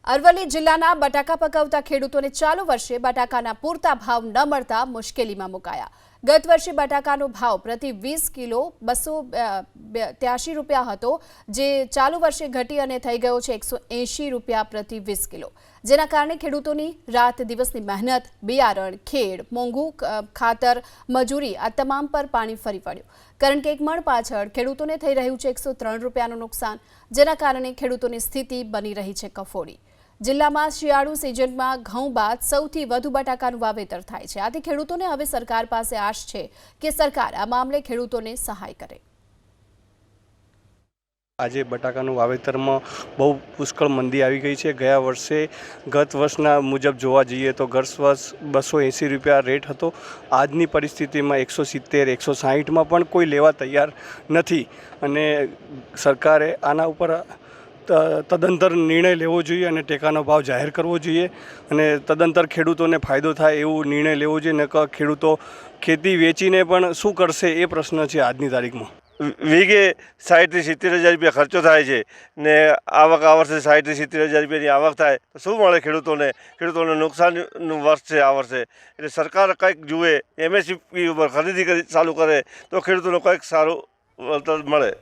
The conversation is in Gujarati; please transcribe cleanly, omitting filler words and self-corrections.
અરવલ્લી જિલ્લાના બટાકા પકવતા ખેડૂતોને ચાલુ વર્ષે બટાકાના પૂરતા ભાવ ન મળતા મુશ્કેલીમાં મુકાયા। ગત વર્ષે બટાકાનો ભાવ પ્રતિ 20 કિલો 283 રૂપિયા હતો, જે ચાલુ વર્ષે ઘટી અને થઈ ગયો છે 180 રૂપિયા પ્રતિ 20 કિલો, જેના કારણે ખેડૂતોની રાત દિવસની મહેનત, બિયારણ, ખેડ, મોંઘું ખાતર, મજૂરી આ તમામ પર પાણી ફરી વળ્યું। કારણ કે એક મણ પાછળ ખેડૂતોને થઈ રહ્યું છે 103 રૂપિયાનું નુકસાન, જેના કારણે ખેડૂતોની સ્થિતિ બની રહી છે કફોડી। જિલ્લામાં શિયાળુ સિઝનમાં ઘઉં બાદ સૌથી વધુ બટાકાનું વાવેતર થાય છે। આથી ખેડૂતોને હવે સરકાર પાસે આશ છે કે સરકાર આ મામલે ખેડૂતોને સહાય કરે। આજે બટાકાનું વાવેતરમાં બહુ પુષ્કળ મંદી આવી ગઈ છે। ગયા વર્ષે ગત વર્ષના મુજબ જોવા જઈએ તો ગત વર્ષ 280 રૂપિયા રેટ હતો। આજની પરિસ્થિતિમાં 170 160માં પણ કોઈ લેવા તૈયાર નથી અને સરકારે આના ઉપર તદંતર નિર્ણય લેવો જોઈએ અને ટેકાનો ભાવ જાહેર કરવો જોઈએ અને તદંતર ખેડૂતોને ફાયદો થાય એવો નિર્ણય લેવો જોઈએ। ન કે ખેડૂતો ખેતી વેચીને પણ શું કરશે એ પ્રશ્ન છે આજની તારીખમાં। વીઘે 60 થી 70 હજાર રૂપિયા ખર્ચો થાય છે ને આવક આ વર્ષે 60 થી 70 હજાર રૂપિયાની આવક થાય તો શું મળે ખેડૂતોને નુકસાનનું વર્ષ છે આ વર્ષે। એટલે સરકાર કંઈક જુએ, MSP ઉપર ખરીદી ચાલુ કરે તો ખેડૂતોને કંઈક સારું વળતર મળે।